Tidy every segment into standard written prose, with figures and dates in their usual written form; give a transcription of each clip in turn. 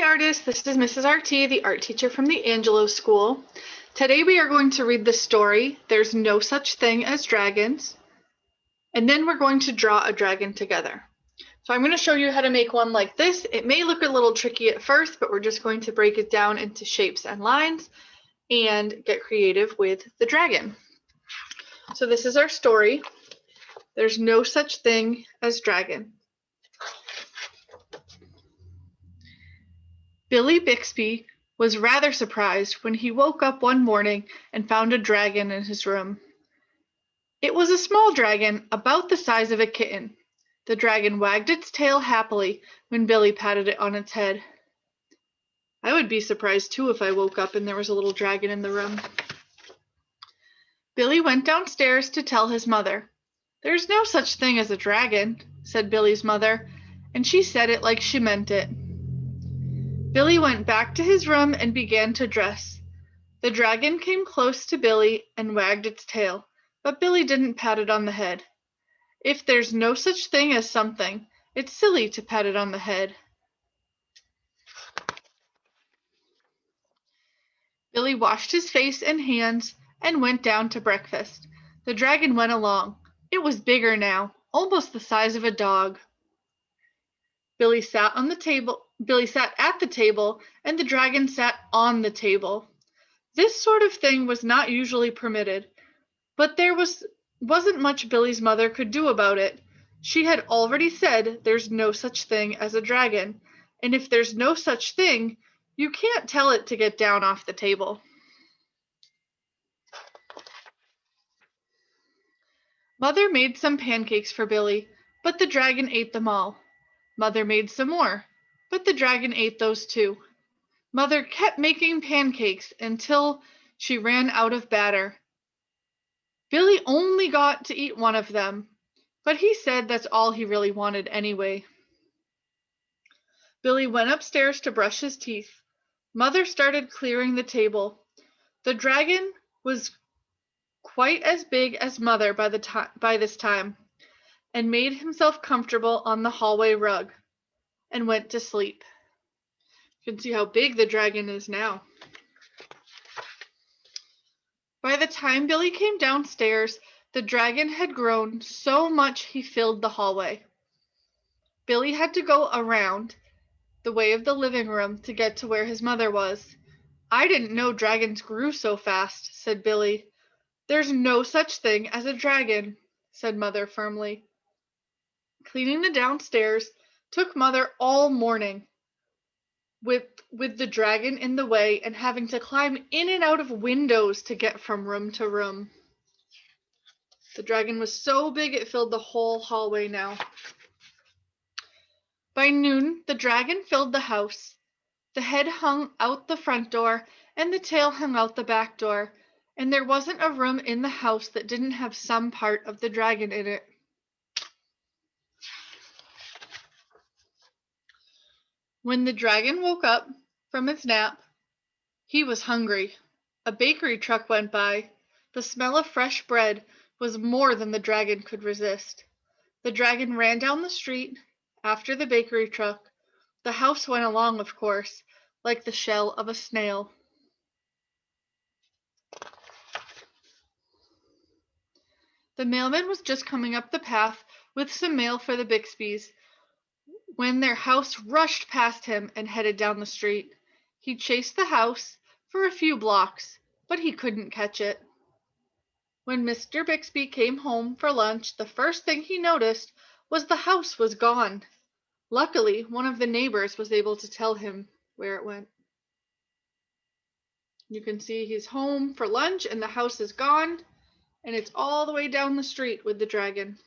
artists, this is Mrs. RT, the art teacher from the Angelo School. Today we are going to read the story, There's No Such Thing as Dragons, and then we're going to draw a dragon together. So I'm going to show you how to make one like this. It may look a little tricky at first, but we're just going to break it down into shapes and lines and get creative with the dragon. So this is our story, There's No Such Thing as Dragon. Billy Bixby was rather surprised when he woke up one morning and found a dragon in his room. It was a small dragon, about the size of a kitten. The dragon wagged its tail happily when Billy patted it on its head. I would be surprised too if I woke up and there was a little dragon in the room. Billy went downstairs to tell his mother. "There's no such thing as a dragon," said Billy's mother, and she said it like she meant it. Billy went back to his room and began to dress. The dragon came close to Billy and wagged its tail, but Billy didn't pat it on the head. If there's no such thing as something, it's silly to pat it on the head. Billy washed his face and hands and went down to breakfast. The dragon went along. It was bigger now, almost the size of a dog. Billy sat at the table, and the dragon sat on the table. This sort of thing was not usually permitted, but there wasn't much Billy's mother could do about it. She had already said there's no such thing as a dragon, and if there's no such thing, you can't tell it to get down off the table. Mother made some pancakes for Billy, but the dragon ate them all. Mother made some more, but the dragon ate those too. Mother kept making pancakes until she ran out of batter. Billy only got to eat one of them, but he said that's all he really wanted anyway. Billy went upstairs to brush his teeth. Mother started clearing the table. The dragon was quite as big as Mother by this time, and made himself comfortable on the hallway rug, and went to sleep. You can see how big the dragon is now. By the time Billy came downstairs, the dragon had grown so much he filled the hallway. Billy had to go around the way of the living room to get to where his mother was. "I didn't know dragons grew so fast," said Billy. "There's no such thing as a dragon," said Mother firmly. Cleaning the downstairs took Mother all morning, with the dragon in the way and having to climb in and out of windows to get from room to room. The dragon was so big it filled the whole hallway now. By noon, the dragon filled the house. The head hung out the front door, and the tail hung out the back door, and there wasn't a room in the house that didn't have some part of the dragon in it. When the dragon woke up from his nap, he was hungry. A bakery truck went by. The smell of fresh bread was more than the dragon could resist. The dragon ran down the street after the bakery truck. The house went along, of course, like the shell of a snail. The mailman was just coming up the path with some mail for the Bixbys when their house rushed past him and headed down the street. He chased the house for a few blocks, but he couldn't catch it. When Mr. Bixby came home for lunch, the first thing he noticed was the house was gone. Luckily, one of the neighbors was able to tell him where it went. You can see he's home for lunch and the house is gone, and it's all the way down the street with the dragon.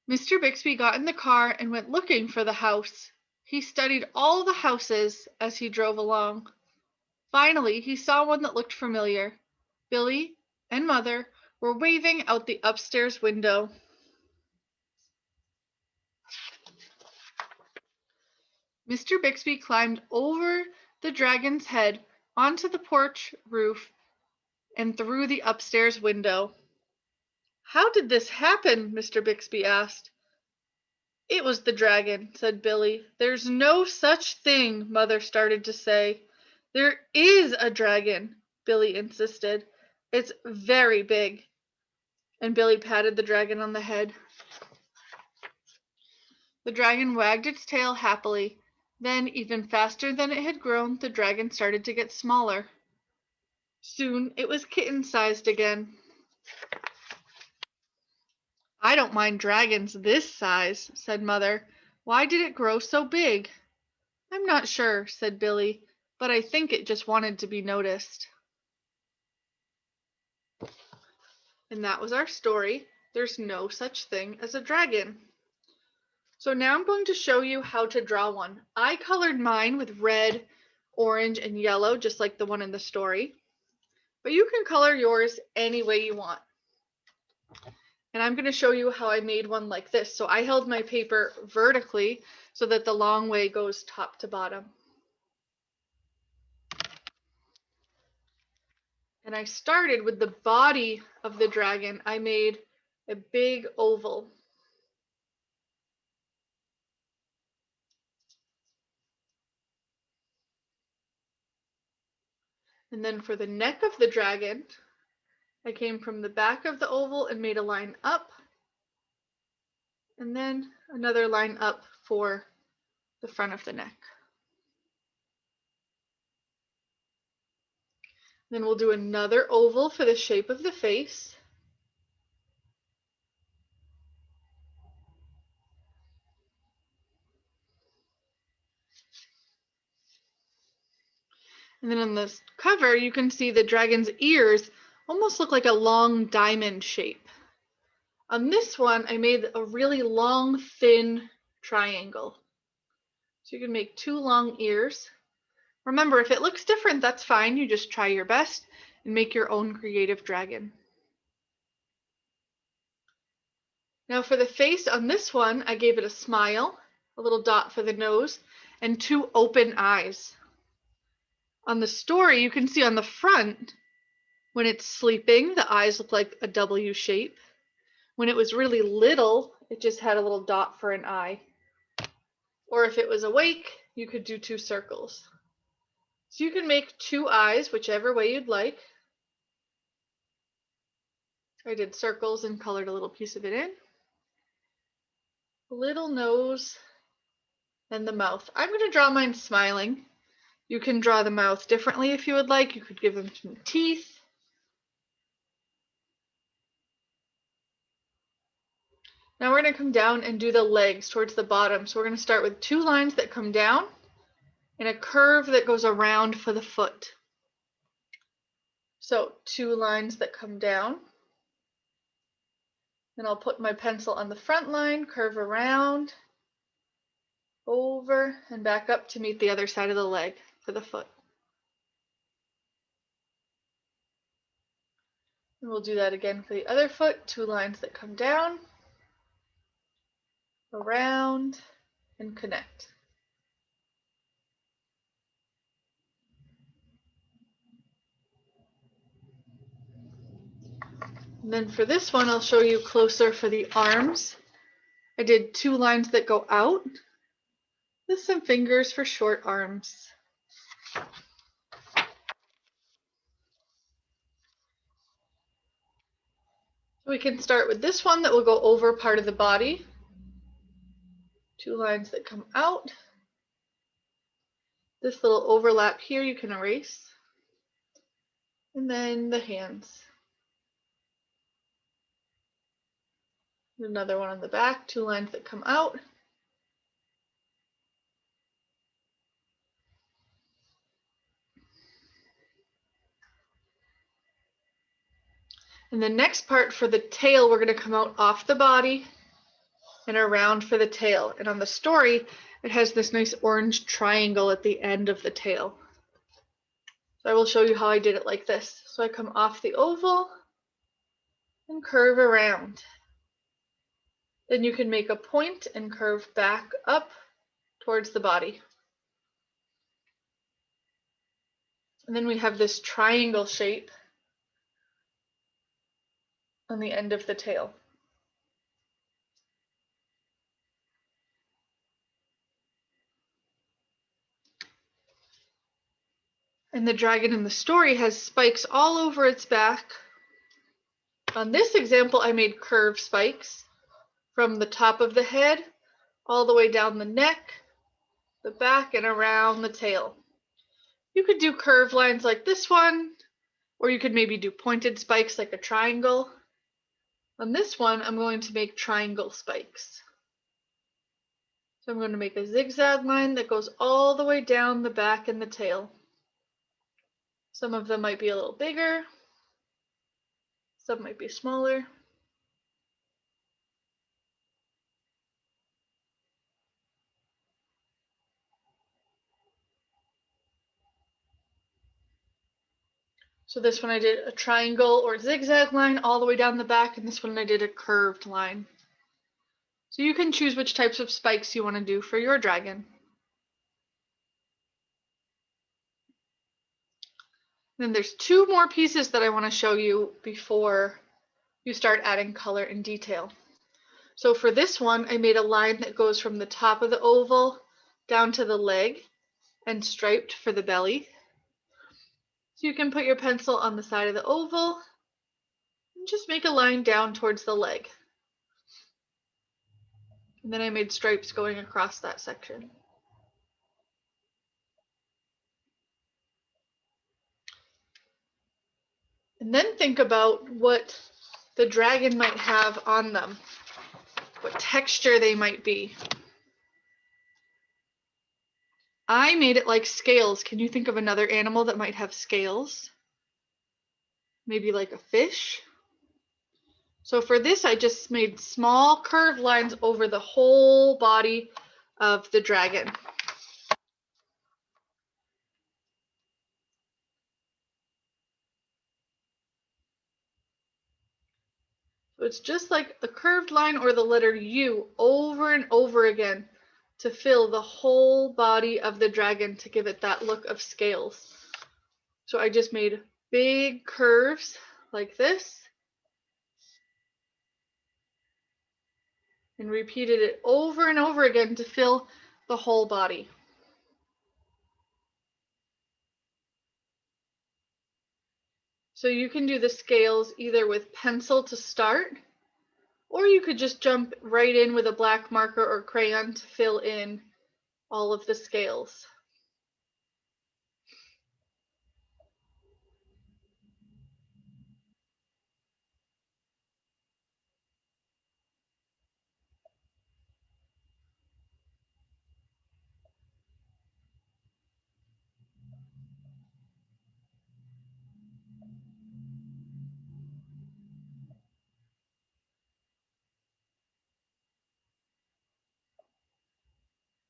Mr. Bixby got in the car and went looking for the house. He studied all the houses as he drove along. Finally, he saw one that looked familiar. Billy and Mother were waving out the upstairs window. Mr. Bixby climbed over the dragon's head onto the porch roof and through the upstairs window. "How did this happen?" Mr. Bixby asked. It was the dragon, said Billy. There's no such thing, Mother started to say. There is a dragon, Billy insisted. It's very big. And Billy patted the dragon on the head. The dragon wagged its tail happily. Then, even faster than it had grown, the dragon started to get smaller. Soon it was kitten-sized again. I don't mind dragons this size, said Mother. Why did it grow so big? I'm not sure, said Billy, but I think it just wanted to be noticed. And that was our story. There's no such thing as a dragon. So now I'm going to show you how to draw one. I colored mine with red, orange, and yellow, just like the one in the story. But you can color yours any way you want. And I'm going to show you how I made one like this. So I held my paper vertically so that the long way goes top to bottom. And I started with the body of the dragon. I made a big oval. And then for the neck of the dragon, I came from the back of the oval and made a line up, and then another line up for the front of the neck. Then we'll do another oval for the shape of the face. And then on this cover, you can see the dragon's ears almost look like a long diamond shape. On this one, I made a really long, thin triangle. So you can make 2 long ears. Remember, if it looks different, that's fine. You just try your best and make your own creative dragon. Now for the face on this one, I gave it a smile, a little dot for the nose, and 2 open eyes. On the story, you can see on the front, when it's sleeping, the eyes look like a W shape. When it was really little, it just had a little dot for an eye. Or if it was awake, you could do 2 circles. So you can make 2 eyes, whichever way you'd like. I did circles and colored a little piece of it in. A little nose and the mouth. I'm going to draw mine smiling. You can draw the mouth differently if you would like. You could give them some teeth. Now we're going to come down and do the legs towards the bottom. So we're going to start with 2 lines that come down and a curve that goes around for the foot. So 2 lines that come down. Then I'll put my pencil on the front line, curve around, over, and back up to meet the other side of the leg for the foot. And we'll do that again for the other foot, 2 lines that come down, around, and connect. And then for this one, I'll show you closer for the arms. I did 2 lines that go out with some fingers for short arms. We can start with this one that will go over part of the body. 2 lines that come out. This little overlap here you can erase. And then the hands. Another one on the back, 2 lines that come out. And the next part for the tail, we're going to come out off the body and around for the tail. And on the story, it has this nice orange triangle at the end of the tail. So I will show you how I did it like this. So I come off the oval and curve around. Then you can make a point and curve back up towards the body. And then we have this triangle shape on the end of the tail. And the dragon in the story has spikes all over its back. On this example, I made curved spikes from the top of the head all the way down the neck, the back, and around the tail. You could do curved lines like this one, or you could maybe do pointed spikes like a triangle. On this one, I'm going to make triangle spikes. So I'm going to make a zigzag line that goes all the way down the back and the tail. Some of them might be a little bigger, some might be smaller. So this one I did a triangle or zigzag line all the way down the back, and this one I did a curved line. So you can choose which types of spikes you want to do for your dragon. Then there's two more pieces that I want to show you before you start adding color and detail. So for this one, I made a line that goes from the top of the oval down to the leg and striped for the belly. So you can put your pencil on the side of the oval and just make a line down towards the leg. And then I made stripes going across that section. And then think about what the dragon might have on them, what texture they might be. I made it like scales. Can you think of another animal that might have scales? Maybe like a fish? So for this, I just made small curved lines over the whole body of the dragon. So it's just like a curved line or the letter U over and over again to fill the whole body of the dragon to give it that look of scales. So I just made big curves like this and repeated it over and over again to fill the whole body. So you can do the scales either with pencil to start, or you could just jump right in with a black marker or crayon to fill in all of the scales.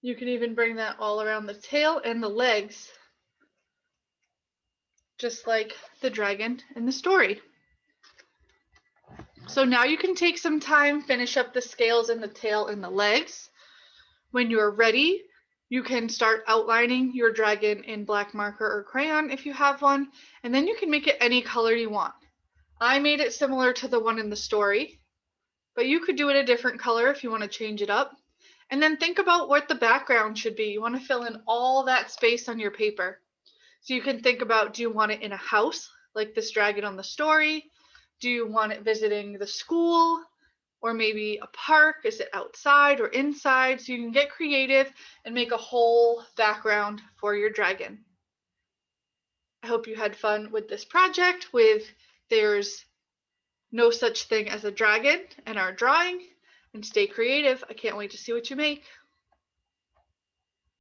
You can even bring that all around the tail and the legs, just like the dragon in the story. So now you can take some time, finish up the scales and the tail and the legs. When you're ready, you can start outlining your dragon in black marker or crayon if you have one, and then you can make it any color you want. I made it similar to the one in the story, but you could do it a different color if you want to change it up. And then think about what the background should be. You want to fill in all that space on your paper. So you can think about, do you want it in a house like this dragon on the story? Do you want it visiting the school or maybe a park? Is it outside or inside? So you can get creative and make a whole background for your dragon. I hope you had fun with this project with There's No Such Thing as a Dragon and our drawing, and stay creative. I can't wait to see what you make.